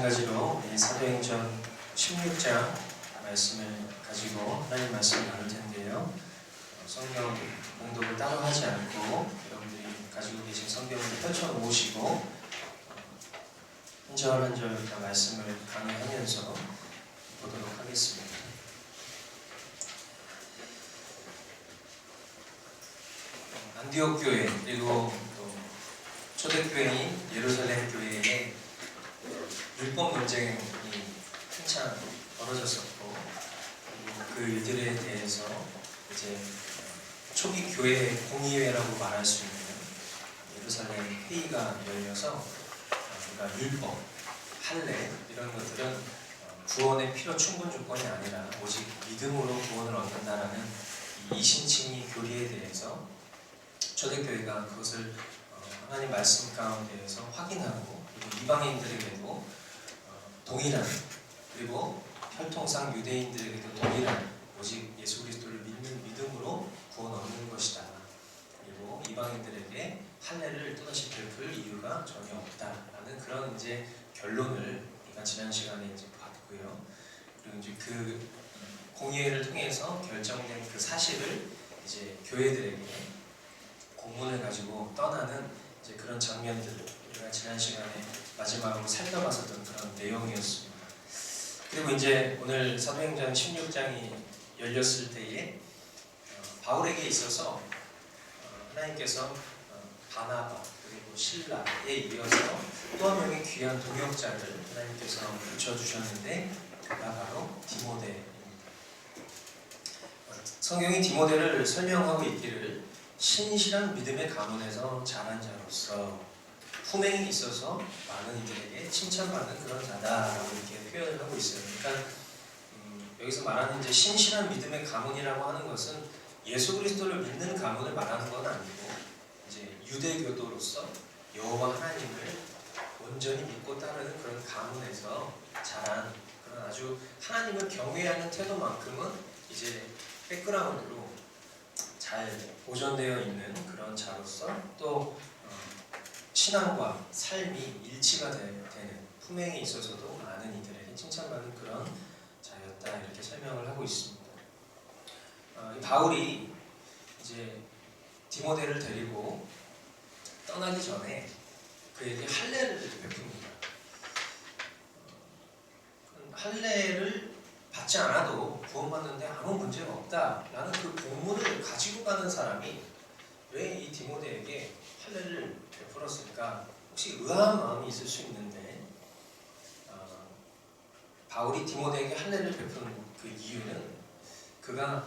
마찬가지로 사도행전 16장 말씀을 가지고 하나님 말씀을 나눌 텐데요. 성경 공독을 따로 하지 않고 여러분들이 가지고 계신 성경을 펼쳐놓으시고 한 절 한 절 말씀을 강의하면서 보도록 하겠습니다. 안디옥 교회 그리고 또 초대교회인 예루살렘 교회에 율법 논쟁이 한창 벌어졌었고, 그리고 그 일들에 대해서 이제 초기 교회 공의회라고 말할 수 있는 예루살렘 회의가 열려서 우리가 율법, 할례 이런 것들은 구원의 필요 충분 조건이 아니라 오직 믿음으로 구원을 얻는다라는 이 이신칭의 교리에 대해서 초대교회가 그것을 하나님 말씀 가운데에서 확인하고, 그리고 이방인들에게도 동일한, 그리고 혈통상 유대인들에게도 동일한 오직 예수 그리스도를 믿는 믿음으로 구원 얻는 것이다. 그리고 이방인들에게 할례를 또다시 베풀 이유가 전혀 없다라는 그런 이제 결론을 우리가 지난 시간에 이제 봤고요. 그리고 이제 그 공의회를 통해서 결정된 그 사실을 이제 교회들에게 공문을 가지고 떠나는 이제 그런 장면들을 우리가 지난 시간에 마지막으로 살펴봤었던 그런 내용이었습니다. 그리고 이제 오늘 사도행전 16장이 열렸을 때에 바울에게 있어서 하나님께서 바나바 그리고 실라에 이어서 또 한 명의 귀한 동역자를 하나님께서 붙여주셨는데, 그가 바로 디모데입니다. 성경이 디모데를 설명하고 있기를 신실한 믿음의 가문에서 자란 자로서 후맹이 있어서 많은 이들에게 칭찬받는 그런 자다라고 이렇게 표현을 하고 있어요. 그러니까 여기서 말하는 이제 신실한 믿음의 가문이라고 하는 것은 예수 그리스도를 믿는 가문을 말하는 건 아니고, 이제 유대교도로서 여호와 하나님을 온전히 믿고 따르는 그런 가문에서 자란 그런 아주 하나님을 경외하는 태도만큼은 이제 백그라운드로 잘 보존되어 있는 그런 자로서, 또 신앙과 삶이 일치가 되는 품행에 있어서도 많은 이들에게 칭찬받는 그런 자였다, 이렇게 설명을 하고 있습니다. 바울이 이제 디모데를 데리고 떠나기 전에 그에게 할례를 베풉니다. 할례를 받지 않아도 구원받는데 아무 문제가 없다라는 그 공문을 가지고 가는 사람이 왜 이 디모데에게 할례를 베풀었을까? 혹시 의아한 마음이 있을 수 있는데, 바울이 디모데에게 할례를 베푸는 그 이유는 그가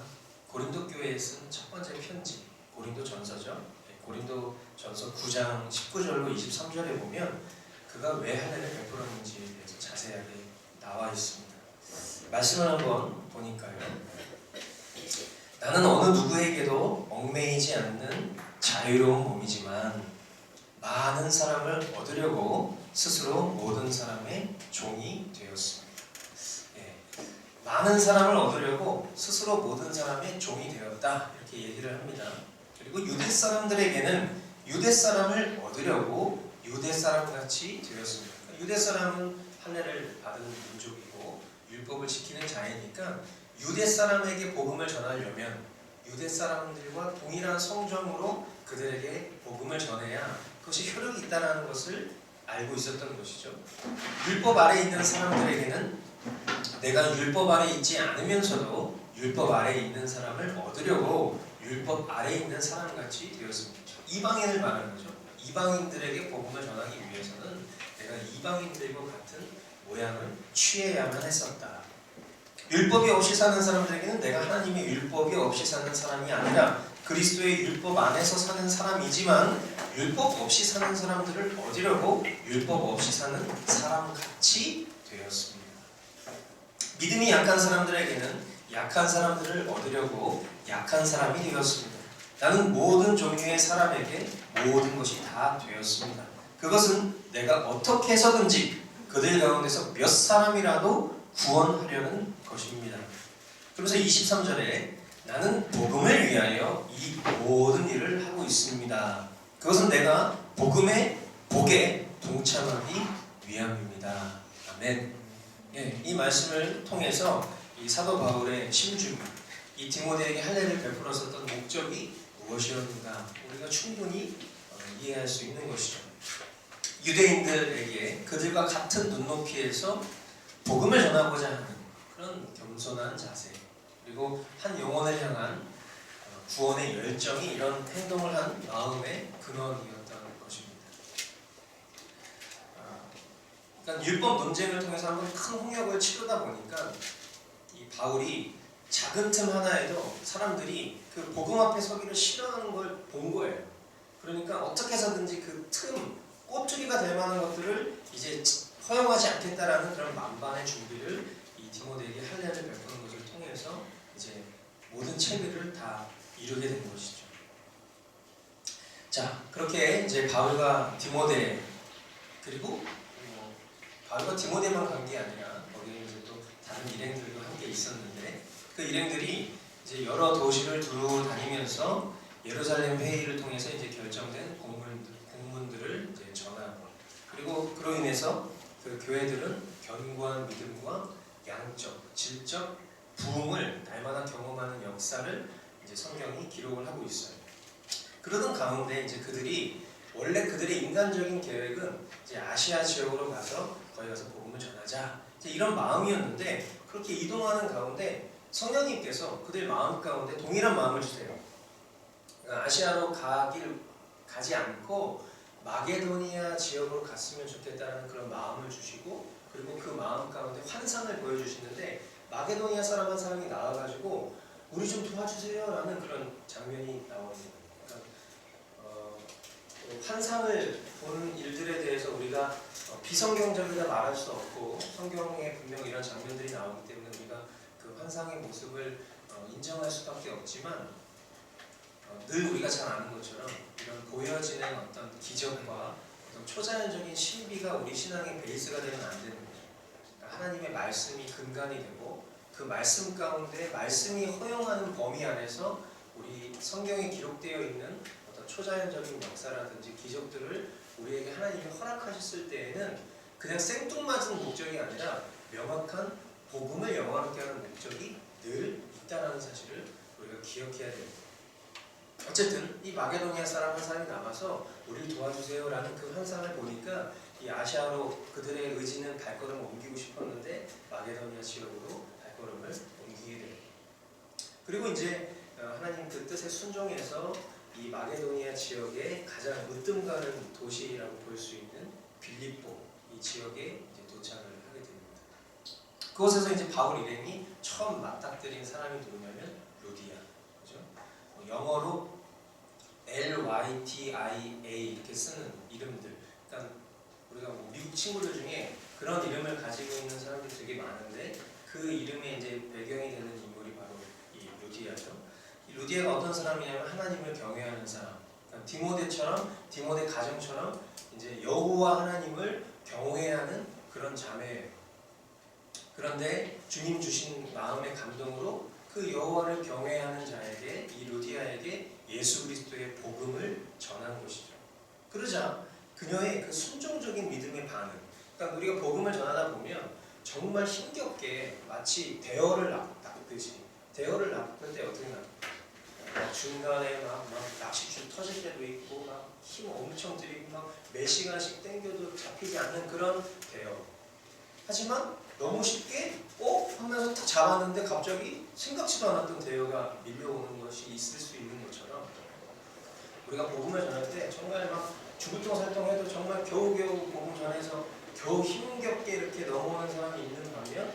고린도 교회에 쓴 첫 번째 편지, 고린도 전서죠. 고린도 전서 9장 19절로 23절에 보면 그가 왜 할례를 베풀었는지에 대해서 자세하게 나와 있습니다. 말씀을 한번 보니까요. 나는 어느 누구에게도 얽매이지 않는 자유로운 몸이지만 많은 사람을 얻으려고 스스로 모든 사람의 종이 되었습니다. 많은 사람을 얻으려고 스스로 모든 사람의 종이 되었다, 이렇게 얘기를 합니다. 그리고 유대 사람들에게는 유대 사람을 얻으려고 유대 사람같이 되었습니다. 유대 사람은 할례를 받은 민족이고 율법을 지키는 자이니까 유대 사람에게 복음을 전하려면 유대 사람들과 동일한 성정으로 그들에게 복음을 전해야 그것이 효력이 있다는 것을 알고 있었던 것이죠. 율법 아래에 있는 사람들에게는 내가 율법 아래에 있지 않으면서도 율법 아래에 있는 사람을 얻으려고 율법 아래에 있는 사람같이 되었습니다. 이방인을 말하는 거죠. 이방인들에게 복음을 전하기 위해서는 내가 이방인들과 같은 모양을 취해야만 했었다. 율법이 없이 사는 사람들에게는 내가 하나님의 율법이 없이 사는 사람이 아니라 그리스도의 율법 안에서 사는 사람이지만, 율법 없이 사는 사람들을 얻으려고 율법 없이 사는 사람같이 되었습니다. 믿음이 약한 사람들에게는 약한 사람들을 얻으려고 약한 사람이 되었습니다. 나는 모든 종류의 사람에게 모든 것이 다 되었습니다. 그것은 내가 어떻게 해서든지 그들 가운데서 몇 사람이라도 구원하려는 것입니다. 그러면서 23절에 나는 복음을 위하여 이 모든 일을 하고 있습니다. 그것은 내가 복음의 복에 동참하기 위함입니다. 아멘. 예, 이 말씀을 통해서 이 사도 바울의 심중, 이 디모데에게 할례를 베풀었었던 목적이 무엇이었는가 우리가 충분히 이해할 수 있는 것이죠. 유대인들에게 그들과 같은 눈높이에서 복음을 전하고자 하는 그런 겸손한 자세, 그리고 한 영혼을 향한 구원의 열정이 이런 행동을 한 마음의 근원이었다는 것입니다. 그러니까 율법 논쟁을 통해서 한번 큰 홍역을 치르다 보니까 이 바울이 작은 틈 하나에도 사람들이 그 복음 앞에 서기를 싫어하는 걸 본 거예요. 그러니까 어떻게 해서든지 그 틈, 꼬투리가 될 만한 것들을 이제 허용하지 않겠다라는 그런 만반의 준비를 이 디모데에게 할례를 베푸는 것을 통해서 이제 모든 체계를 다 이루게 된 것이죠. 자, 그렇게 이제 바울과 디모데, 그리고 바울과 디모데만 간 게 아니라 거기에 이제 또 다른 일행들도 함께 있었는데, 그 일행들이 이제 여러 도시를 두루 다니면서 예루살렘 회의를 통해서 이제 결정된 공문들을 이제 전하고, 그리고 그로 인해서 그 교회들은 견고한 믿음과 양적, 질적 부흥을 날마다 경험하는 역사를 이제 성경이 기록을 하고 있어요. 그러던 가운데 이제 그들이 원래 그들의 인간적인 계획은 이제 아시아 지역으로 가서 거기 가서 복음을 전하자, 이제 이런 마음이었는데, 그렇게 이동하는 가운데 성령님께서 그들 마음 가운데 동일한 마음을 주세요. 그러니까 아시아로 가지 않고 마게도니아 지역으로 갔으면 좋겠다는 그런 마음을 주시고, 그리고 그 마음 가운데 환상을 보여주시는데, 마게도니아 사람 한 사람이 나와가지고 우리 좀 도와주세요 라는 그런 장면이 나옵니다. 그러니까 환상을 보는 일들에 대해서 우리가 비성경적이다 말할 수 없고, 성경에 분명 이런 장면들이 나오기 때문에 우리가 그 환상의 모습을 인정할 수밖에 없지만, 늘 우리가 잘 아는 것처럼 이런 보여지는 어떤 기적과 어떤 초자연적인 신비가 우리 신앙의 베이스가 되면 안 되는 거죠. 그러니까 하나님의 말씀이 근간이 되고, 그 말씀 가운데 말씀이 허용하는 범위 안에서 우리 성경에 기록되어 있는 어떤 초자연적인 역사라든지 기적들을 우리에게 하나님이 허락하셨을 때에는 그냥 생뚱맞은 목적이 아니라 명확한 복음을 영화롭게 하는 목적이 늘 있다는 사실을 우리가 기억해야 됩니다. 어쨌든 이 마게도니아 사람 한 사람이 남아서 우리를 도와주세요라는 그 환상을 보니까 이 아시아로 그들의 의지는 발걸음을 옮기고 싶었는데 마게도니아 지역으로 발걸음을 옮기게 됩니다. 그리고 이제 하나님 그 뜻에 순종해서 이 마게도니아 지역의 가장 으뜸 가는 도시라고 볼 수 있는 빌립보 이 지역에 이제 도착을 하게 됩니다. 그곳에서 이제 바울 일행이 처음 맞닥뜨린 사람이 누구냐면 루디아, 그죠? 영어로 LYTIA 이렇게 쓰는 이름들. 그러니까 우리가 미국 친구들 중에 그런 이름을 가지고 있는 사람들이 되게 많은데, 그 이름의 이제 배경이 되는 인물이 바로 이 루디아죠. 이 루디아가 어떤 사람이냐면 하나님을 경외하는 사람. 그러니까 디모데 가정처럼 이제 여호와 하나님을 경외하는 그런 자매예요. 그런데 주님 주신 마음의 감동으로 그 여호와를 경외하는 자에게, 이 루디아에게 예수 그리스도의 복음을 전한 것이죠. 그러자 그녀의 그 순종적인 믿음의 반응, 그러니까 우리가 복음을 전하다 보면 정말 힘겹게 마치 대어를 낚듯이, 대어를 낚을 때 어떻게 낚을까? 중간에 막 낚싯줄 터질 때도 있고, 막 힘 엄청 들이고 막 몇 시간씩 당겨도 잡히지 않는 그런 대어. 하지만 너무 쉽게 하면서 다 잡았는데 갑자기 생각지도 않았던 대어가 밀려오는 것이 있을 수 있는 것처럼, 우리가 복음을 전할 때 정말 막 죽을똥살똥해도 정말 겨우겨우 복음 전해서 겨우 힘겹게 이렇게 넘어오는 사람이 있는 반면,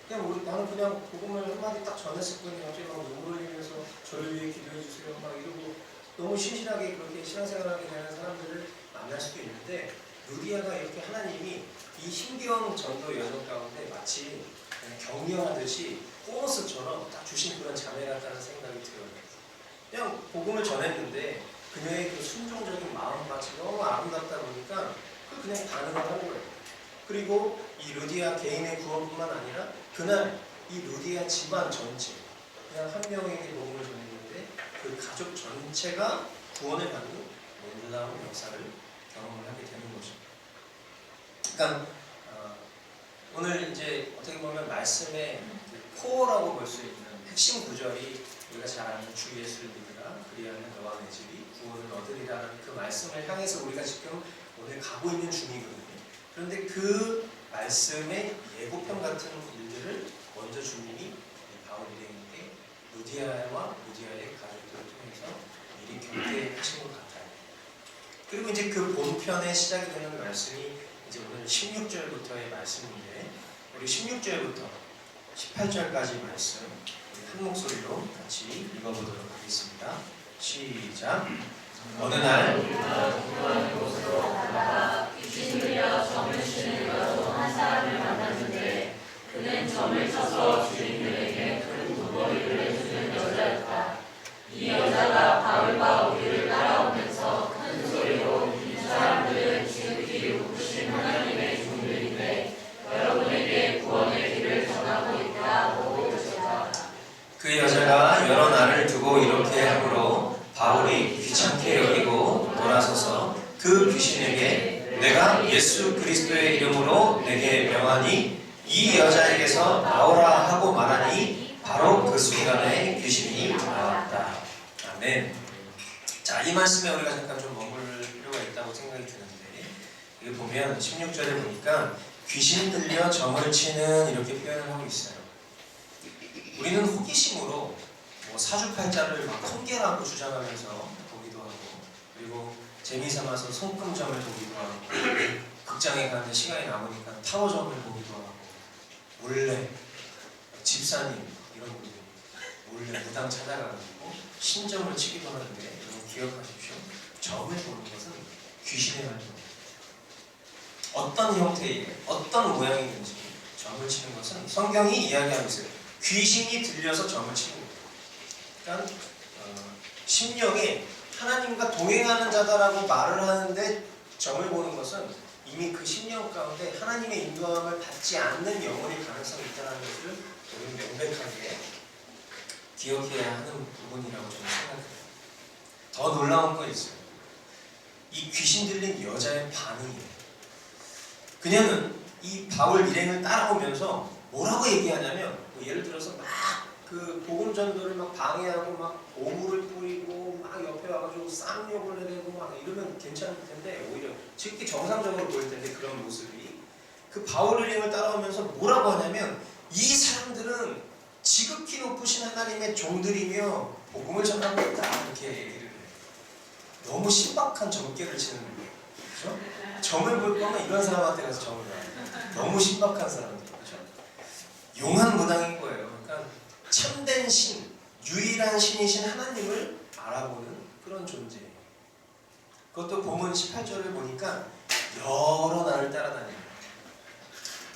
그냥 나는 그냥 복음을 한마디 딱 전했을 뿐이 갑자기 막 눈물 흘리면서 저를 위해 기도해 주세요 막 이러고 너무 신실하게 그렇게 신앙생활하게 되는 사람들을 만날 수도 있는데, 루디아가 이렇게 하나님이 이 힘겨운 전도 여정 가운데 마치 격려하듯이 보너스처럼 딱 주신 그런 자매 같다는 생각이 들어요. 그냥 복음을 전했는데 그녀의 그 순종적인 마음밭이 너무 아름답다 보니까 그냥 반응을 하는 거예요. 그리고 이 루디아 개인의 구원뿐만 아니라 그날 이 루디아 집안 전체, 그냥 한 명에게 복음을 전했는데 그 가족 전체가 구원을 받는 놀라운 역사를 경험을 하게 되는 거죠. 그러니까 오늘 이제 어떻게 보면 말씀의 그 코어라고 볼 수 있는 핵심 구절이 우리가 잘 아는 주 예수를 믿으라 그리하면 너와 내 집이 구원을 얻으리라는 그 말씀을 향해서 우리가 지금 오늘 가고 있는 중이거든요. 그런데 그 말씀의 예고편 같은 일들을 먼저 주님이 바울 일행에게 루디아와 루디아의 가족들을 통해서 미리 경계하신 것 같아요. 그리고 이제 그 본편의 시작이 되는 말씀이 이제 오늘 16절부터의 말씀인데 우리 16절부터 18절까지 말씀 한 목소리로 같이 읽어보도록 하겠습니다. 시작. 어느 날 귀신 들려 점을 치는 여종 한 사람을 만났는데 그는 점을 쳐서 주인들에게 큰 돈벌이를 해주는 여자였다. 이 여자가 바울과 우리를 따라오면서 큰 소리로 이 사람들은 지극히 높으신 하나님의 종들인데 여러분에게 구원의 길을 전하고 있다고 외쳤다. 그 여자가 여러 날을 두고 이렇게 하므로 바울이 귀찮게 여기고 돌아서서 그 귀신에게 내가 예수 그리스도의 이름으로 내게 명하니 이 여자에게서 나오라 하고 말하니 바로 그 순간에 귀신이 나왔다. 아멘. 자, 이 말씀에 우리가 잠깐 좀 머물 필요가 있다고 생각이 드는데 여기 보면 16절에 보니까 귀신 들려 점을 치는 이렇게 표현을 하고 있어요. 우리는 호기심으로 사주팔자를 막 통계라고 주장하면서 보기도 하고 그리고 재미삼아서 손금점을 보기도 하고 극장에 가는데 시간이 남으니까 타워점을 보기도 하고 몰래 집사님 이런 분들이 몰래 무당 찾아가지고 신점을 치기도 하는데 여러분 기억하십시오. 점을 보는 것은 귀신의 활동입니다. 어떤 형태의 어떤 모양이든지 점을 치는 것은 성경이 이야기하고 있어요. 귀신이 들려서 점을 치는 거예요. 그러니까 심령에 하나님과 동행하는 자다라고 말을 하는데 점을 보는 것은 이미 그 심령 가운데 하나님의 인도함을 받지 않는 영혼일 가능성이 있다는 것을 우리는 명백하게 기억해야 하는 부분이라고 저는 생각해요. 더 놀라운 건 있어요. 이 귀신 들린 여자의 반응이에요. 그녀는 이 바울 일행을 따라오면서 뭐라고 얘기하냐면 예를 들어서 막 그 복음 전도를 막 방해하고 막 오물을 뿌리고 막 옆에 와가지고 쌍욕을 해대고 막 이러면 괜찮을 텐데 오히려 지극히 정상적으로 보일 텐데 그런 모습이 그 바울 일행을 따라오면서 뭐라고 하냐면 이 사람들은 지극히 높으신 하나님의 종들이며 복음을 전하고 있다 이렇게 얘기를 해요. 너무 신박한 점괘를 치는 거예요. 그렇죠? 점을 볼 거면 이런 사람한테 가서 점을 봐요. 너무 신박한 사람들. 그렇죠? 용한 무당인 거예요. 그러니까 참된 신, 유일한 신이신 하나님을 알아보는 그런 존재예요. 그것도 본문 18절을 보니까 여러 날을 따라다녀요.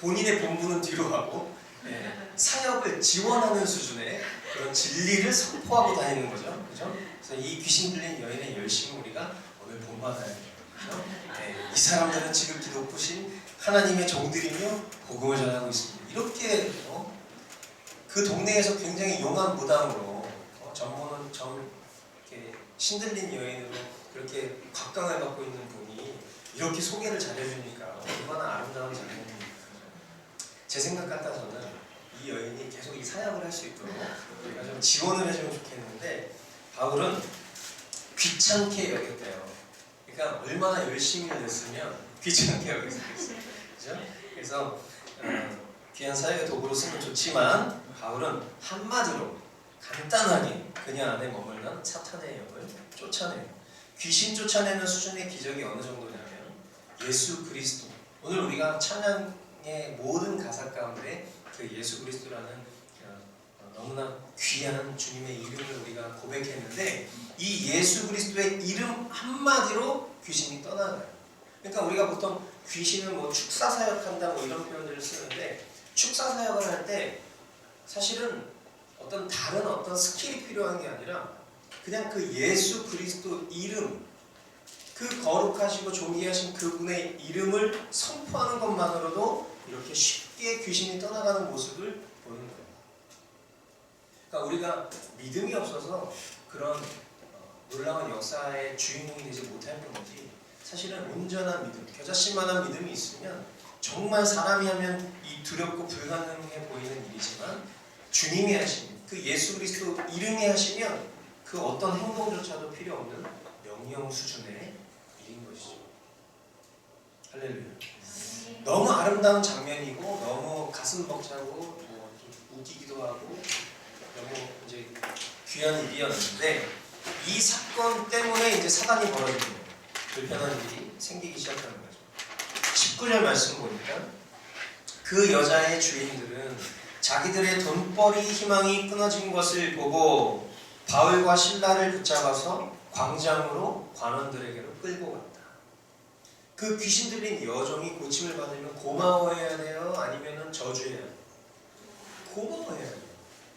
본인의 본분은 뒤로 하고 사역을 지원하는 수준의 그런 진리를 선포하고 다니는 거죠. 그죠? 그래서 이 귀신 들린 여인의 열심을 우리가 오늘 본받아야 돼요. 그죠? 이 사람들은 지극히 높으신 하나님의 종들이며 복음을 전하고 있습니다. 이렇게 그 동네에서 굉장히 용한 무당으로 전보는 이렇게 신들린 여인으로 그렇게 각광을 받고 있는 분이 이렇게 소개를 잘해주니까 얼마나 아름다운 장면입니까? 제 생각 같아서는 이 여인이 계속 이 사역을 할 수 있도록 우리가 좀 지원을 해주면 좋겠는데 바울은 귀찮게 여겼대요. 그러니까 얼마나 열심히 했으면 귀찮게 여겼겠어요. 그죠? 그래서 귀한 사역의 도구로 쓰면 좋지만 바울은 한마디로 간단하게 그녀 안에 머물던 사탄의 영을 쫓아내요. 귀신 쫓아내는 수준의 기적이 어느 정도냐면 예수 그리스도, 오늘 우리가 찬양의 모든 가사 가운데 그 예수 그리스도라는 너무나 귀한 주님의 이름을 우리가 고백했는데 이 예수 그리스도의 이름 한마디로 귀신이 떠나가요. 그러니까 우리가 보통 귀신을 뭐 축사 사역한다 뭐 이런 표현들을 쓰는데 축사 사역을 할 때 사실은 어떤 다른 어떤 스킬이 필요한 게 아니라 그냥 그 예수 그리스도 이름, 그 거룩하시고 존귀하신 그분의 이름을 선포하는 것만으로도 이렇게 쉽게 귀신이 떠나가는 모습을 보는 거예요. 그러니까 우리가 믿음이 없어서 그런 놀라운 역사의 주인공이 되지 못할 뿐이지 사실은 온전한 믿음, 겨자씨만한 믿음이 있으면 정말 사람이 하면 이 두렵고 불가능해 보이는 일이지만 주님이 하신 그 예수 그리스도 이름이 하시면 그 어떤 행동조차도 필요 없는 명령 수준의 일인 것이죠. 할렐루야. 너무 아름다운 장면이고 너무 가슴 벅차고 뭐 좀 웃기기도 하고 너무 이제 귀한 일이었는데 이 사건 때문에 이제 사단이 벌어지는 거예요. 불편한 일이 생기기 시작하는 거죠. 19절 말씀 보니까 그 여자의 주인들은 자기들의 돈벌이 희망이 끊어진 것을 보고 바울과 실라를 붙잡아서 광장으로 관원들에게로 끌고 갔다. 그 귀신 들린 여종이 고침을 받으면 고마워해야 돼요? 아니면 저주해야 돼요? 고마워해야 돼요.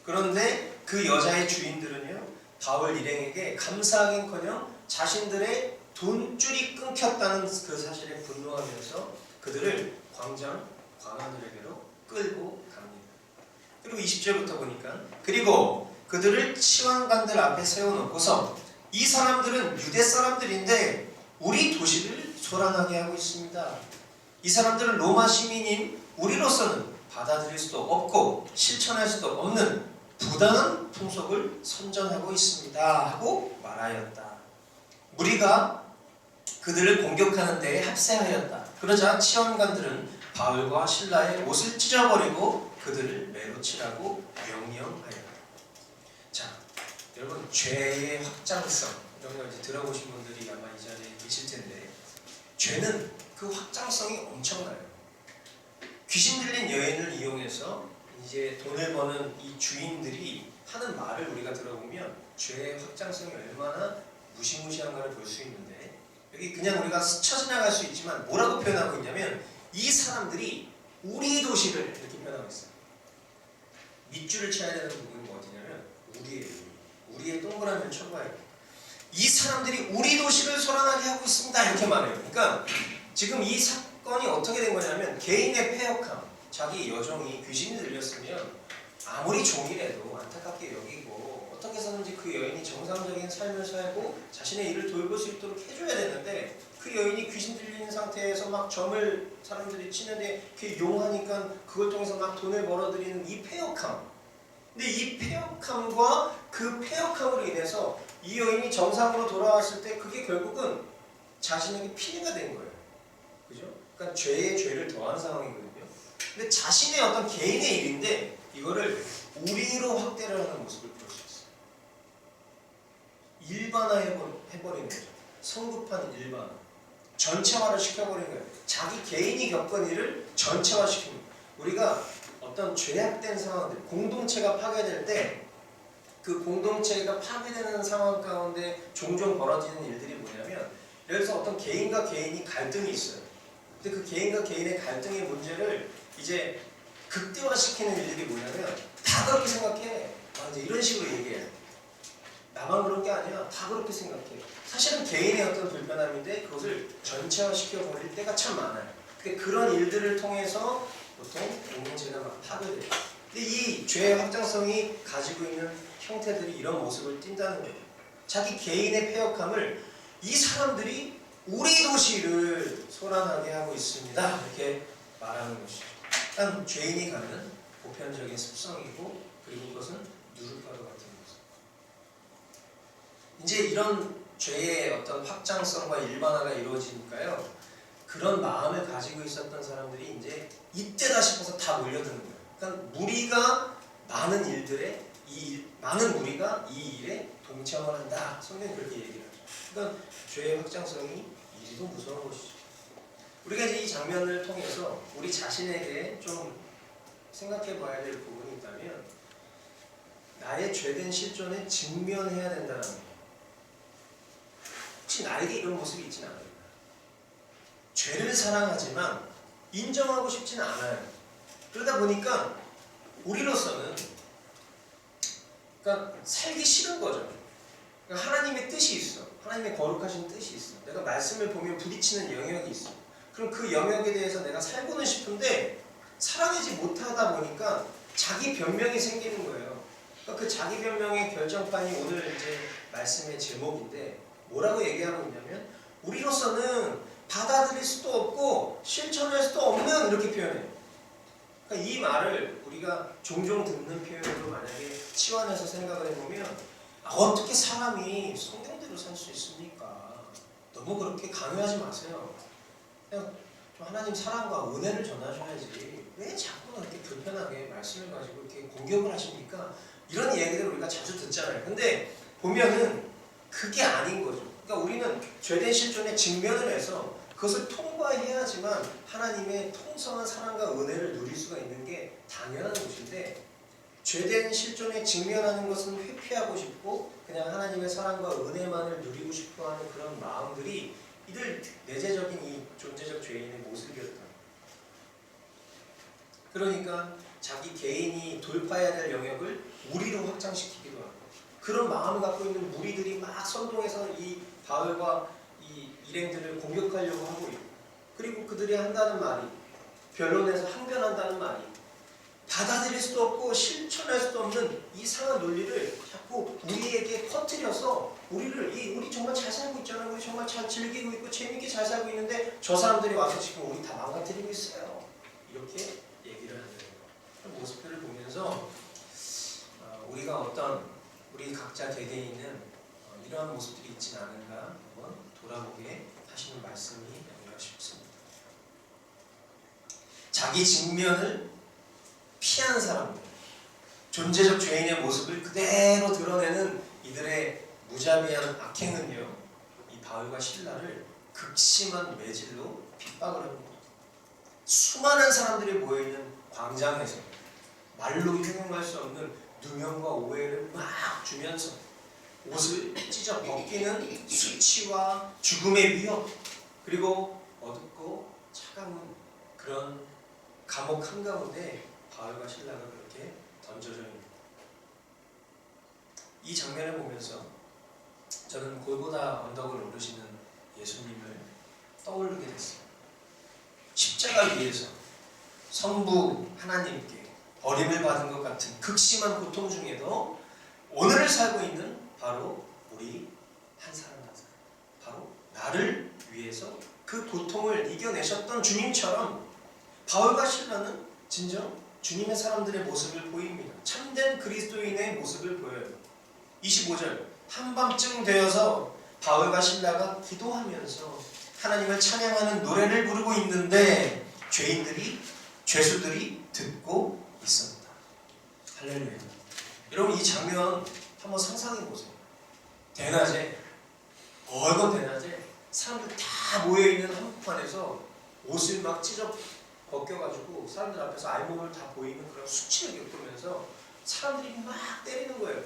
그런데 그 여자의 주인들은요, 바울 일행에게 감사하긴커녕 자신들의 돈줄이 끊겼다는 그 사실에 분노하면서 그들을 광장 관원들에게로 끌고 갑니다. 그리고 20절부터 보니까 그리고 그들을 치환관들 앞에 세워놓고서 이 사람들은 유대 사람들인데 우리 도시를 소란하게 하고 있습니다. 이 사람들은 로마 시민인 우리로서는 받아들일 수도 없고 실천할 수도 없는 부당한 풍속을 선전하고 있습니다 하고 말하였다. 무리가 그들을 공격하는 데에 합세하였다. 그러자 치원관들은 바울과 실라의 옷을 찢어버리고 그들을 매로 치라고 명령하였다. 자, 여러분, 죄의 확장성 이런 걸 이제 들어보신 분들이 아마 이 자리에 계실 텐데 죄는 그 확장성이 엄청나요. 귀신 들린 여인을 이용해서 이제 돈을 버는 이 주인들이 하는 말을 우리가 들어보면 죄의 확장성이 얼마나 무시무시한가를 볼 수 있는데 여기 그냥 우리가 스쳐 지나갈 수 있지만 뭐라고 표현하고 있냐면 이 사람들이 우리 도시를 이렇게 표현하고 있어요. 밑줄을 쳐야 되는 부분이 어디냐면 우리의 동그라미를 쳐봐야 돼요. 이 사람들이 우리 도시를 소란하게 하고 있습니다 이렇게 말해요. 그러니까 지금 이 사건이 어떻게 된 거냐면 개인의 패역함, 자기 여종이 귀신이 들렸으면 아무리 종이라도 안타깝게 여기고 어떻게 해서든지 그 여인이 정상적인 삶을 살고 자신의 일을 돌볼 수 있도록 해줘야 되는데 그 여인이 귀신 들린 상태에서 막 점을 사람들이 치는데 그게 용하니까 그걸 통해서 막 돈을 벌어들이는 이 패역함. 근데 이 패역함과 그 패역함으로 인해서 이 여인이 정상으로 돌아왔을 때 그게 결국은 자신에게 피해가 된 거예요. 그죠? 그러니까 죄에 죄를 더한 상황이거든요. 근데 자신의 어떤 개인의 일인데 이거를 우리로 확대를 하는 모습을 볼 수 있어요. 일반화해버리는 거죠. 성급한 일반화. 전체화를 시켜버리는 거예요. 자기 개인이 겪은 일을 전체화시키는 거예요. 우리가 어떤 죄악된 상황들, 공동체가 파괴될 때 그 공동체가 파괴되는 상황 가운데 종종 벌어지는 일들이 뭐냐면 예를 들어서 어떤 개인과 개인이 갈등이 있어요. 근데 그 개인과 개인의 갈등의 문제를 이제 극대화시키는 일들이 뭐냐면 다 그렇게 생각해. 이제 이런 식으로 얘기해요. 나만 그런 게 아니야. 다 그렇게 생각해. 사실은 개인의 어떤 불편함인데 그것을 전체화시켜 버릴 때가 참 많아요. 근데 그런 일들을 통해서 보통 공동체가 막 파괴돼요. 근데 이 죄의 확장성이 가지고 있는 형태들이 이런 모습을 띈다는 거예요. 자기 개인의 패역함을 이 사람들이 우리 도시를 소란하게 하고 있습니다. 이렇게 말하는 것이죠. 일단 죄인이 갖는 보편적인 습성이고 그리고 그것은 누룩과도 같은 모습. 이제 이런 죄의 어떤 확장성과 일반화가 이루어지니까요. 그런 마음을 가지고 있었던 사람들이 이제 이때다 싶어서 다 몰려드는 거예요. 그러니까 무리가 많은 일들에 많은 무리가 이 일에 동참을 한다. 성경이 그렇게 얘기를 하죠. 그러니까 죄의 확장성이 이리도 무서운 것이죠. 우리가 이제 이 장면을 통해서 우리 자신에게 좀 생각해 봐야 될 부분이 있다면 나의 죄된 실존에 직면해야 된다는 거예요. 혹시 나에게 이런 모습이 있지는 않아요. 죄를 사랑하지만 인정하고 싶지는 않아요. 그러다 보니까 우리로서는 그러니까 살기 싫은 거죠. 그러니까 하나님의 뜻이 있어. 하나님의 거룩하신 뜻이 있어. 내가 말씀을 보면 부딪히는 영역이 있어. 그럼 그 영역에 대해서 내가 살고는 싶은데 살아내지 못하다 보니까 자기 변명이 생기는 거예요. 그러니까 그 자기 변명의 결정판이 오늘 이제 말씀의 제목인데 뭐라고 얘기하고 있냐면 우리로서는 받아들일 수도 없고 실천할 수도 없는 이렇게 표현해요. 그러니까 이 말을 우리가 종종 듣는 표현으로 만약에 치환해서 생각을 해보면 어떻게 사람이 성경대로 살 수 있습니까? 너무 그렇게 강요하지 마세요. 그냥 좀 하나님 사랑과 은혜를 전하셔야지 왜 자꾸 그렇게 불편하게 말씀을 가지고 이렇게 공격을 하십니까? 이런 얘기들을 우리가 자주 듣잖아요. 근데 보면은 그게 아닌 거죠. 그러니까 우리는 죄된 실존에 직면을 해서 그것을 통과해야지만 하나님의 통성한 사랑과 은혜를 누릴 수가 있는 게 당연한 것인데, 죄된 실존에 직면하는 것은 회피하고 싶고 그냥 하나님의 사랑과 은혜만을 누리고 싶어하는 그런 마음들이 이들 내재적인 이 존재적 죄인의 모습이었다. 그러니까 자기 개인이 돌파해야 될 영역을 무리로 확장시키기도 하고, 그런 마음을 갖고 있는 무리들이 막 선동해서 이 바울과 이 일행들을 공격하려고 하고 있고, 그리고 그들이 한다는 말이, 변론에서 항변한다는 말이 받아들일 수도 없고 실천할 수도 없는 이상한 논리를 자꾸 우리에게 퍼뜨려서 우리 정말 잘 살고 있잖아요. 우리 정말 잘 즐기고 있고 재밌게 잘 살고 있는데 저 사람들이 와서 지금 우리 다 망가뜨리고 있어요. 이렇게 얘기를 하는 그런 모습들을 보면서 우리가 우리 각자 개개인은 이러한 모습들이 있지는 않은가 한번 돌아보게 하시는 말씀이 아닌가 싶습니다. 자기 직면을 피한 사람들, 존재적 죄인의 모습을 그대로 드러내는 이들의 무자비한 악행은요, 이 바울과 실라를 극심한 매질로 핍박을 합니다. 수많은 사람들이 모여있는 광장에서 말로 형용할 수 없는 누명과 오해를 막 주면서 옷을 찢어 벗기는 수치와 죽음의 위협, 그리고 어둡고 차가운 그런 감옥 한가운데 바울과 실라가 그렇게 던져져 있습니다. 이 장면을 보면서 저는 골고다 언덕을 오르시는 예수님을 떠올리게 됐어요. 십자가 위에서 성부 하나님께 버림을 받은 것 같은 극심한 고통 중에도 오늘을 살고 있는 바로 우리 한 사람 한 사람, 바로 나를 위해서 그 고통을 이겨내셨던 주님처럼 바울과 실라는 진정 주님의 사람들의 모습을 보입니다. 참된 그리스도인의 모습을 보여요. 25절, 한밤쯤 되어서 바울과 실라가 기도하면서 하나님을 찬양하는 노래를 부르고 있는데 죄수들이 듣고 있습니다. 할렐루야. 여러분, 이 장면 한번 상상해 보세요. 대낮에, 넓은 대낮에 사람들 다 모여있는 한복판에서 옷을 막 찢어 벗겨가지고 사람들 앞에서 알몸을 다 보이는 그런 수치를 겪으면서 사람들이 막 때리는 거예요.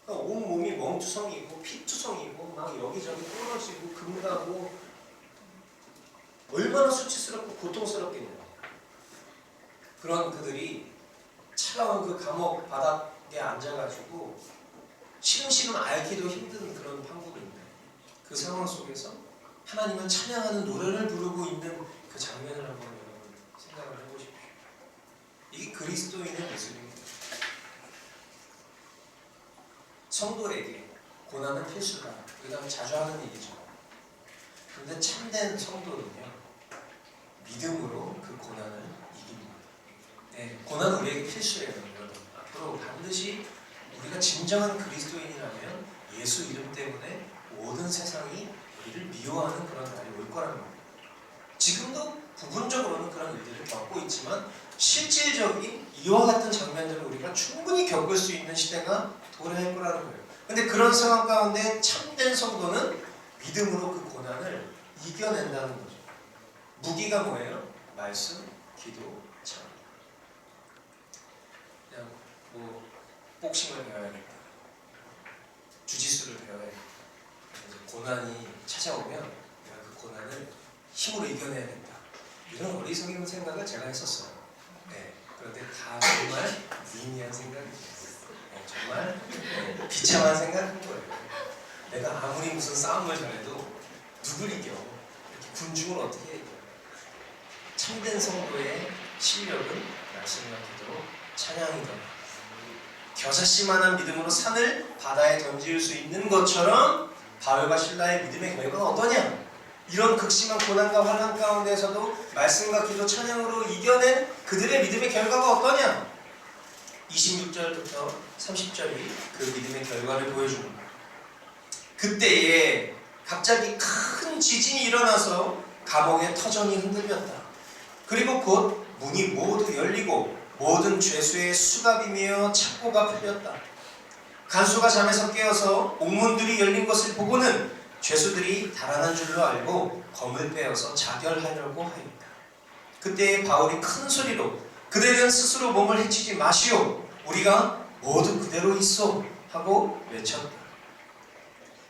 그러니까 온몸이 멍투성이고 피투성이고 막 여기저기 부러지고 금가고, 얼마나 수치스럽고 고통스럽겠냐. 그런 그들이 차가운 그 감옥 바닥에 앉아가지고 시름시름 앓기도 힘든 그런 판국인데, 그 상황 속에서 하나님을 찬양하는 노래를 부르고 있는 그 장면을 한번 여러분 생각을 해보십시오. 이게 그리스도인의 모습입니다. 성도에게 고난은 필수다. 우리가 자주 하는 얘기죠. 그런데 참된 성도는요, 믿음으로 그 고난을 이깁니다. 네, 고난은 우리에게 필수예요. 여러분. 앞으로 반드시 우리가 진정한 그리스도인이라면 예수 이름 때문에 모든 세상이 우리를 미워하는 그런 날이 올 거라는 겁니다. 지금도 부분적으로는 그런 일들을 겪고 있지만 실질적인 이와 같은 장면들을 우리가 충분히 겪을 수 있는 시대가 도래할 거라는 거예요. 근데 그런 상황 가운데 참된 성도는 믿음으로 그 고난을 이겨낸다는 거죠. 무기가 뭐예요? 말씀, 기도, 참. 그냥 복싱을 배워야겠다, 주짓수를 배워야겠다, 고난이 찾아오면 내가 그 고난을 힘으로 이겨내야겠다, 이런 어리석은 생각을 제가 했었어요. 네, 그런데 다 정말 무의미한 생각이죠. 네, 정말 비참한 생각인 거예요. 내가 아무리 무슨 싸움을 잘해도 누굴 이겨? 이렇게 군중을 어떻게 이겨? 참된 성도의 실력은 말씀과 기도, 찬양이다. 겨자씨만한 믿음으로 산을 바다에 던질 수 있는 것처럼 바울과 실라의 믿음의 결과가 어떠냐? 이런 극심한 고난과 환난 가운데서도 말씀과 기도 찬양으로 이겨낸 그들의 믿음의 결과가 어떠냐? 26절부터 30절이 그 믿음의 결과를 보여줍니다. 그때에 갑자기 큰 지진이 일어나서 감옥의 터전이 흔들렸다. 그리고 곧 문이 모두 열리고 모든 죄수의 수갑이며 착고가 풀렸다. 간수가 잠에서 깨어서 옥문들이 열린 것을 보고는 죄수들이 달아난 줄로 알고 검을 빼어서 자결하려고 하였다. 그때 바울이 큰 소리로 그들은 스스로 몸을 해치지 마시오. 우리가 모두 그대로 있어 하고 외쳤다.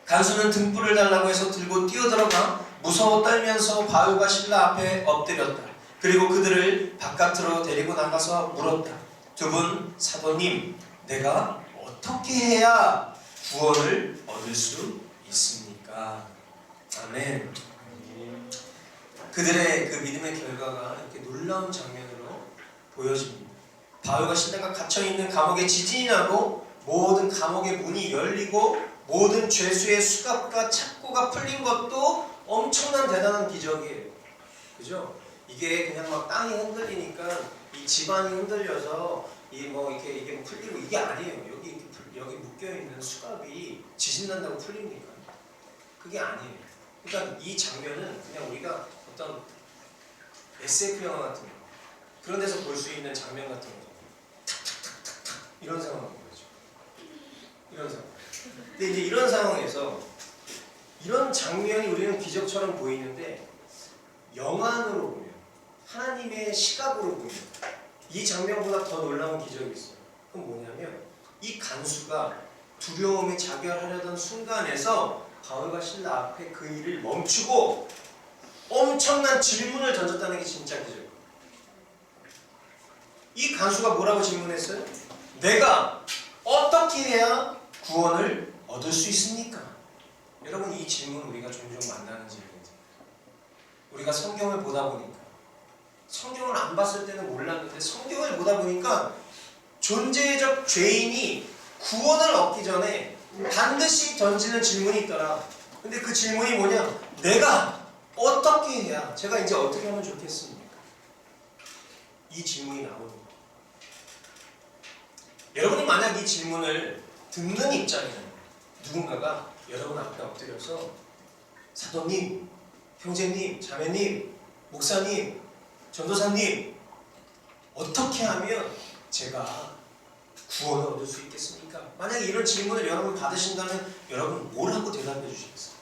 간수는 등불을 달라고 해서 들고 뛰어들어가 무서워 떨면서 바울과 실라 앞에 엎드렸다. 그리고 그들을 바깥으로 데리고 나가서 물었다. 두 분 사도님, 내가 어떻게 해야 구원을 얻을 수 있습니까? 아멘. 그들의 그 믿음의 결과가 이렇게 놀라운 장면으로 보여집니다. 바울과 실라가 갇혀있는 감옥에 지진이 나고 모든 감옥의 문이 열리고 모든 죄수의 수갑과 착고가 풀린 것도 엄청난 대단한 기적이에요. 그죠? 이게 그냥 막 땅이 흔들리니까 이 집안이 흔들려서 이게 뭐 풀리고 이게 아니에요. 여기 묶여 있는 수갑이 지진 난다고 풀립니까? 그게 아니에요. 그러니까 이 장면은 그냥 우리가 어떤 SF 영화 같은 거 그런 데서 볼 수 있는 장면 같은 거죠. 탁탁탁탁탁 이런 상황인 거죠. 이런 상황. 근데 이제 이런 상황에서 이런 장면이 우리는 기적처럼 보이는데 영안으로 보면 하나님의 시각으로 보면 이 장면보다 더 놀라운 기적이 있어요. 그건 뭐냐면 이 간수가 두려움에 자결하려던 순간에서 바울과 실라 앞에 그 일을 멈추고 엄청난 질문을 던졌다는 게 진짜 기적이에요. 이 간수가 뭐라고 질문했어요? 내가 어떻게 해야 구원을 얻을 수 있습니까? 여러분, 이 질문 우리가 종종 만나는 질문이죠. 우리가 성경을 보다 보니까 성경을 안 봤을 때는 몰랐는데 성경을 보다 보니까 존재적 죄인이 구원을 얻기 전에 반드시 던지는 질문이 있더라. 근데 그 질문이 뭐냐? 내가 어떻게 해야, 제가 이제 어떻게 하면 좋겠습니까? 이 질문이 나옵니다. 여러분이 만약 이 질문을 듣는 입장이면 누군가가 여러분 앞에 엎드려서 사도님, 형제님, 자매님, 목사님, 전도사님, 어떻게 하면 제가 구원을 얻을 수 있겠습니까? 만약에 이런 질문을 여러분 받으신다면 여러분 뭘 하고 대답해 주시겠어요?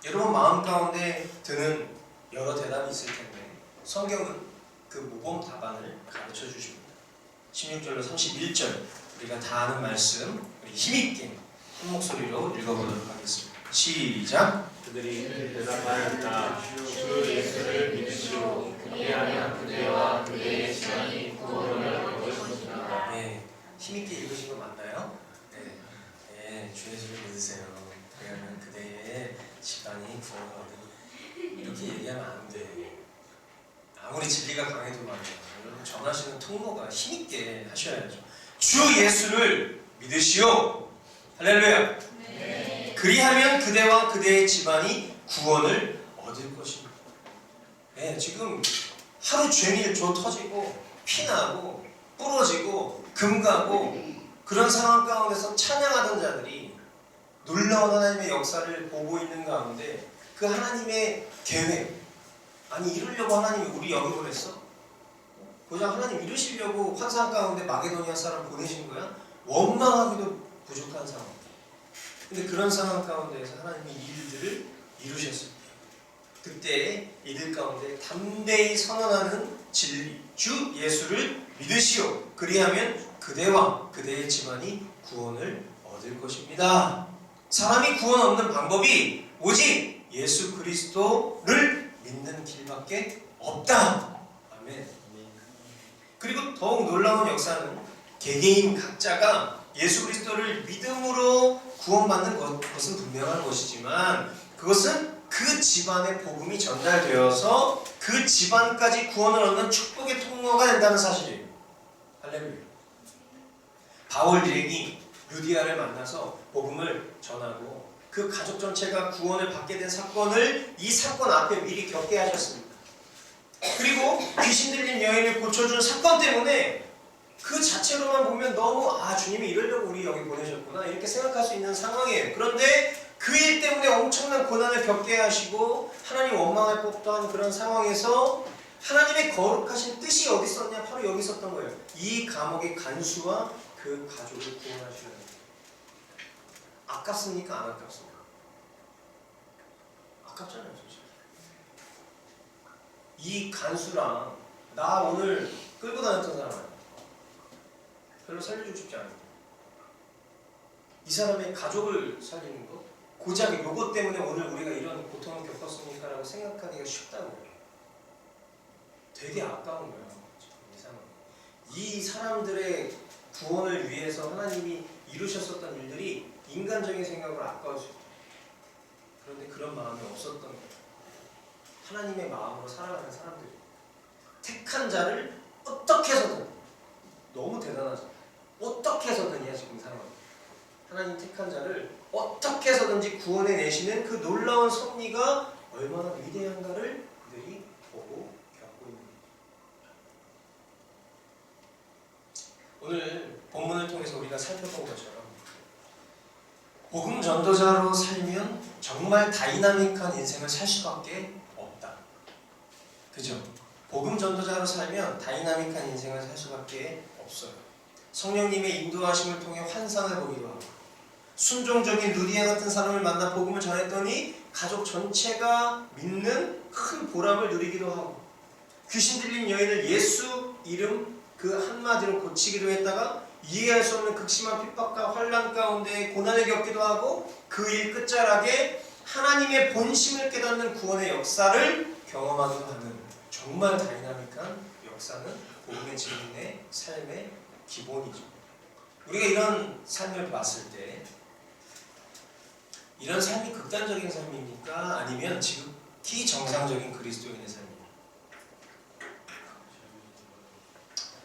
여러분 마음 가운데 드는 여러 대답이 있을 텐데 성경은 그 모범 답안을 가르쳐 주십니다. 16절로 31절 우리가 다 아는 말씀 우리 힘있게 한 목소리로 읽어보도록 하겠습니다. 시작! 그들이 대답하였다. 주 예수를 믿으시오. 그리하면 그대와 그대의 집안이 구원을 얻을 것이다. 네, 힘있게 읽으신 거 맞나요? 네, 주 예수를 믿으세요. 그러면 그대의 집안이 구원을 얻을. 이렇게 얘기하면 안 돼. 아무리 진리가 강해도 말이야. 여러분 전하시는 통로가 힘있게 하셔야죠. 주 예수를 믿으시오. 할렐루야. 네. 그리하면 그대와 그대의 집안이 구원을 얻을 것입니다. 네, 지금 하루 종일 조 터지고 피나고 부러지고 금가고 그런 상황 가운데서 찬양하던 자들이 놀라운 하나님의 역사를 보고 있는 가운데 그 하나님의 계획, 아니 이루려고 하나님이 우리 여기 보냈어? 고작 하나님 이루시려고 환상 가운데 마게도니아 사람 보내신 거야? 원망하기도 부족한 상황. 근데 그런 상황 가운데에서 하나님이 이 일들을 이루셨을 때 그때 이들 가운데 담대히 선언하는 진리, 주 예수를 믿으시오. 그리하면 그대와 그대의 집안이 구원을 얻을 것입니다. 사람이 구원 얻는 방법이 오직 예수 그리스도를 믿는 길밖에 없다. 아멘. 그리고 더욱 놀라운 역사는 개개인 각자가 예수 그리스도를 믿음으로 구원받는 것은 분명한 것이지만 그것은 그 집안의 복음이 전달되어서 그 집안까지 구원을 얻는 축복의 통로가 된다는 사실이에요. 할렐루야. 바울 일행이 루디아를 만나서 복음을 전하고 그 가족 전체가 구원을 받게 된 사건을 이 사건 앞에 미리 겪게 하셨습니다. 그리고 귀신 들린 여인을 고쳐준 사건 때문에 그 자체로만 보면 너무 주님이 이러려고 우리 여기 보내셨구나 이렇게 생각할 수 있는 상황이에요. 그런데 그 일 때문에 엄청난 고난을 겪게 하시고 하나님 원망할 법도 한 그런 상황에서 하나님의 거룩하신 뜻이 어디 있었냐? 바로 여기 있었던 거예요. 이 감옥의 간수와 그 가족을 구원하시는 거예요. 아깝습니까? 안 아깝습니까? 아깝잖아요, 솔직히. 이 간수랑 나 오늘 끌고 다녔던 사람 별로 살려주고 싶지 않아요. 이 사람의 가족을 살리는 것, 고작 이것 때문에 오늘 우리가 이런 고통을 겪었습니까? 라고 생각하기가 쉽다고요. 되게 아까운 거예요. 이 상황. 이 사람들의 구원을 위해서 하나님이 이루셨었던 일들이 인간적인 생각으로 아까워지고, 그런데 그런 마음이 없었던 거예요. 하나님의 마음으로 살아가는 사람들이 택한 자를 어떻게 해서든, 너무 대단하죠. 어떻게 해서든이야 지금 상황. 하나님 택한 자를 어떻게 해서든지 구원해 내시는 그 놀라운 섭리가 얼마나 위대한가를 그들이 보고 겪고 있는 거죠. 오늘 본문을 통해서 우리가 살펴본 것처럼 복음 전도자로 살면 정말 다이나믹한 인생을 살 수밖에 없다. 그죠? 복음 전도자로 살면 다이나믹한 인생을 살 수밖에 없어요. 성령님의 인도하심을 통해 환상을 보기도 하고, 순종적인 루디아 같은 사람을 만나 복음을 전했더니 가족 전체가 믿는 큰 보람을 누리기도 하고, 귀신 들린 여인을 예수 이름 그 한마디로 고치기도 했다가 이해할 수 없는 극심한 핍박과 환난 가운데 고난을 겪기도 하고, 그 일 끝자락에 하나님의 본심을 깨닫는 구원의 역사를 경험하기도 하는 정말 다이나믹한 역사는 복음의 증인의 삶의 기본이죠. 우리가 이런 삶을 봤을 때 이런 삶이 극단적인 삶입니까? 아니면 지극히 정상적인 그리스도인의 삶입니까?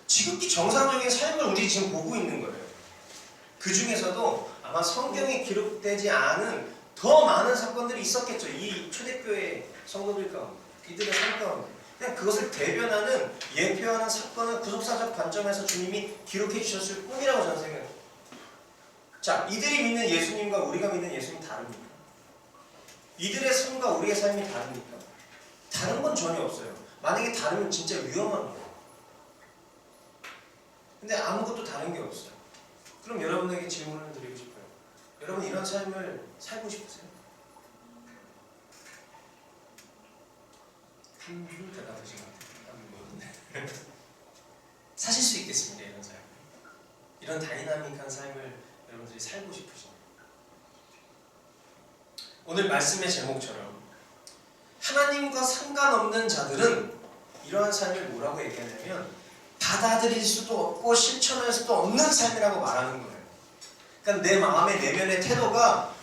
지극히 정상적인 삶을 우리 지금 보고 있는 거예요. 그 중에서도 아마 성경에 기록되지 않은 더 많은 사건들이 있었겠죠. 이 초대교회 성도들 가운데, 이들의 삶 가운데. 그냥 그것을 대변하는, 예표하는 사건을 구속사적 관점에서 주님이 기록해 주셨을 뿐이라고 저는 생각해요. 자, 이들이 믿는 예수님과 우리가 믿는 예수님이 다릅니까? 이들의 삶과 우리의 삶이 다릅니까? 다른 건 전혀 없어요. 만약에 다르면 진짜 위험한 거예요. 근데 아무것도 다른 게 없어요. 그럼 여러분에게 질문을 드리고 싶어요. 여러분 이런 삶을 살고 싶으세요? 한 분 대답하신 것 같아요. 사실 수 있겠습니다. 이런 삶, 이런 다이나믹한 삶을 여러분들이 살고 싶으십니다. 오늘 말씀의 제목처럼 하나님과 상관없는 자들은 이러한 삶을 뭐라고 얘기하냐면 받아들일 수도 없고 실천할 수도 없는 삶이라고 말하는 거예요. 그러니까 내 마음의 내면의 태도가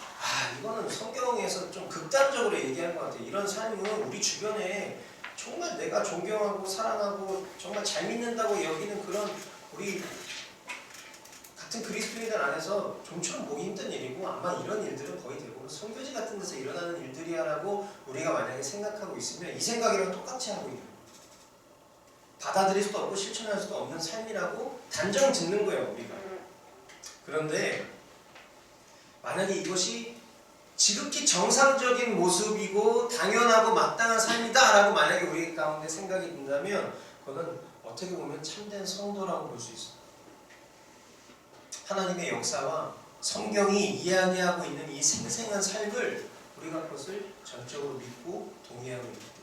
이거는 성경에서 좀 극단적으로 얘기한 것 같아요. 이런 삶은 우리 주변에 정말 내가 존경하고 사랑하고 정말 잘 믿는다고 여기는 그런 우리 같은 그리스도인들 안에서 좀처럼 보기 힘든 일이고, 아마 이런 일들은 거의 대부분 선교지 같은 데서 일어나는 일들이야라고 우리가 만약에 생각하고 있으면 이 생각이랑 똑같이 하고 있는 거예요. 받아들일 수도 없고 실천할 수도 없는 삶이라고 단정 짓는 거예요, 우리가. 그런데 만약에 이것이 지극히 정상적인 모습이고 당연하고 마땅한 삶이다 라고 만약에 우리 가운데 생각이 든다면 그거는 어떻게 보면 참된 성도라고 볼 수 있어요. 하나님의 역사와 성경이 이야기하고 있는 이 생생한 삶을 우리가 그것을 전적으로 믿고 동의하고 있기 때문에.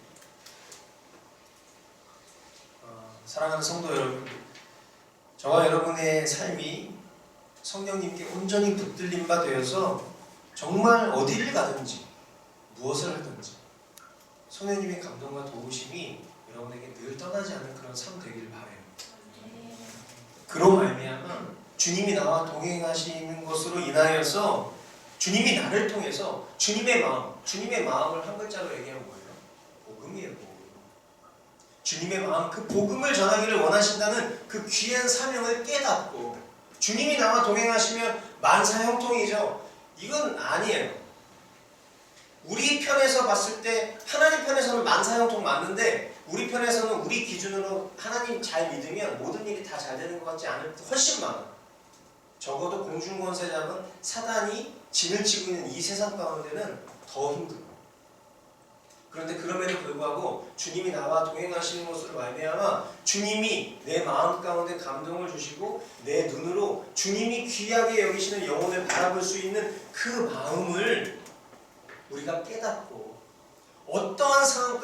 사랑하는 성도 여러분, 저와 여러분의 삶이 성령님께 온전히 붙들림 바 되어서 정말 어디를 가든지 무엇을 하든지 성령님의 감동과 도우심이 여러분에게 늘 떠나지 않는 그런 삶 되기를 바라요. 그로 말미암아 주님이 나와 동행하시는 것으로 인하여서 주님이 나를 통해서 주님의 마음을 한 글자로 얘기하면 뭐예요? 복음이에요. 복음. 주님의 마음, 그 복음을 전하기를 원하신다는 그 귀한 사명을 깨닫고 주님이 나와 동행하시면 만사형통이죠. 이건 아니에요. 우리 편에서 봤을 때 하나님 편에서는 만사형통 맞는데 우리 편에서는 우리 기준으로 하나님 잘 믿으면 모든 일이 다 잘 되는 것 같지 않을 때 훨씬 많아. 적어도 공중권세자는 사단이 진을 치고 있는 이 세상 가운데는 더 힘들어. 그런데 그럼에도 불구하고 주님이 나와 동행하시는 것으로 말미암아 주님이 내 마음 가운데 감동을 주시고 내 눈으로 주님이 귀하게 여기시는 영혼을 바라볼 수 있는 그 마음을 우리가 깨닫고 어떠한 상황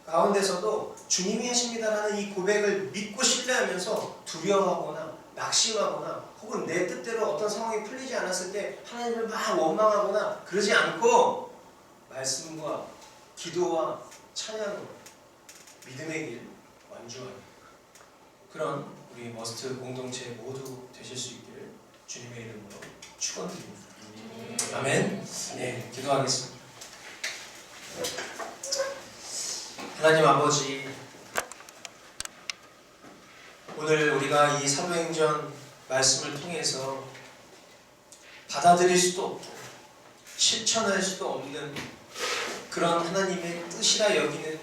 가운데서도 주님이 하십니다라는 이 고백을 믿고 신뢰하면서 두려워하거나 낙심하거나 혹은 내 뜻대로 어떤 상황이 풀리지 않았을 때 하나님을 막 원망하거나 그러지 않고 말씀과 기도와 찬양으로 믿음의 길 완주하는 그런 우리 머스트 공동체 모두 되실 수 있기를 주님의 이름으로 축원드립니다. 아멘. 네, 기도하겠습니다. 하나님 아버지, 오늘 우리가 이 사도행전 말씀을 통해서 받아들일 수도 없고 실천할 수도 없는 그런 하나님의 뜻이라 여기는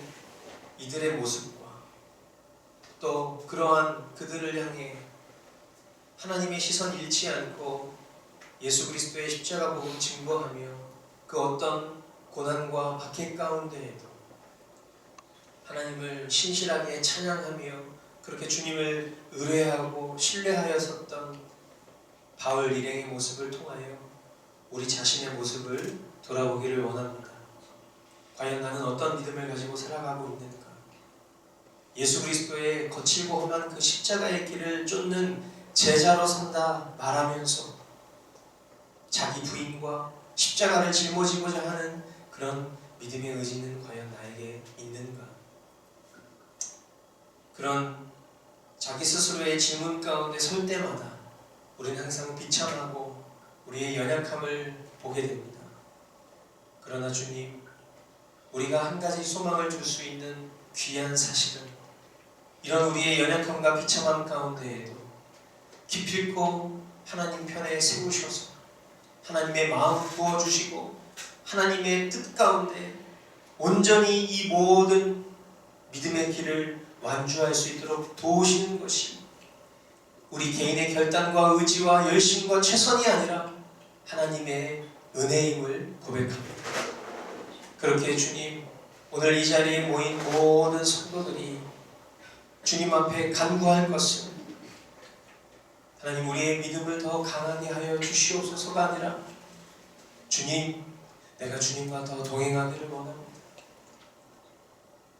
이들의 모습과 또 그러한 그들을 향해 하나님의 시선 잃지 않고 예수 그리스도의 십자가 복음 증거하며 그 어떤 고난과 박해 가운데에도 하나님을 신실하게 찬양하며 그렇게 주님을 의뢰하고 신뢰하여 섰던 바울 일행의 모습을 통하여 우리 자신의 모습을 돌아보기를 원합니다. 과연 나는 어떤 믿음을 가지고 살아가고 있는가? 예수 그리스도의 거칠고 험한 그 십자가의 길을 쫓는 제자로 산다 말하면서 자기 부인과 십자가를 짊어지고자 하는 그런 믿음의 의지는 과연 나에게 있는가? 그런 자기 스스로의 질문 가운데 설 때마다 우리는 항상 비참하고 우리의 연약함을 보게 됩니다. 그러나 주님, 우리가 한 가지 소망을 줄 수 있는 귀한 사실은 이런 우리의 연약함과 비참함 가운데에도 기필코 하나님 편에 세우셔서 하나님의 마음 부어주시고 하나님의 뜻 가운데 온전히 이 모든 믿음의 길을 완주할 수 있도록 도우시는 것이 우리 개인의 결단과 의지와 열심과 최선이 아니라 하나님의 은혜임을 고백합니다. 그렇게 주님, 오늘 이 자리에 모인 모든 성도들이 주님 앞에 간구할 것은 하나님 우리의 믿음을 더 강하게 하여 주시옵소서가 아니라 주님, 내가 주님과 더 동행하기를 원합니다.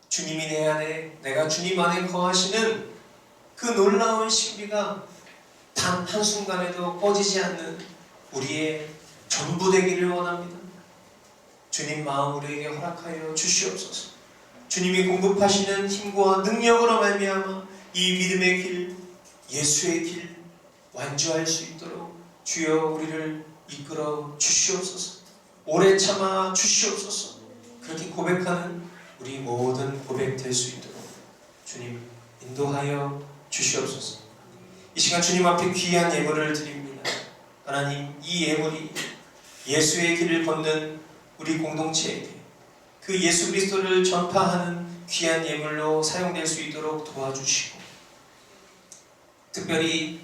주님이 내 안에, 내가 주님 안에 거하시는 그 놀라운 신비가 단 한순간에도 꺼지지 않는 우리의 전부 되기를 원합니다. 주님 마음 우리에게 허락하여 주시옵소서. 주님이 공급하시는 힘과 능력으로 말미암아 이 믿음의 길, 예수의 길 완주할 수 있도록 주여 우리를 이끌어 주시옵소서. 오래 참아 주시옵소서. 그렇게 고백하는 우리 모든 고백 될 수 있도록 주님 인도하여 주시옵소서. 이 시간 주님 앞에 귀한 예물을 드립니다. 하나님, 이 예물이 예수의 길을 걷는 우리 공동체에게 그 예수 그리스도를 전파하는 귀한 예물로 사용될 수 있도록 도와주시고, 특별히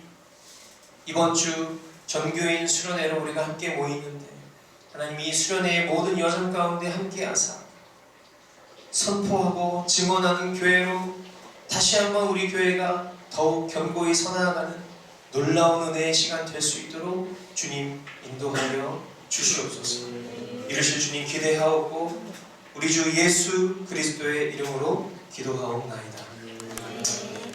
이번 주 전교인 수련회로 우리가 함께 모이는데 하나님 이 수련회의 모든 여정 가운데 함께 하사 선포하고 증언하는 교회로 다시 한번 우리 교회가 더욱 견고히 서나아가는 놀라운 은혜의 시간 될 수 있도록 주님 인도하여 주시옵소서. 이르실 주님 기대하옵고 우리 주 예수 그리스도의 이름으로 기도하옵나이다.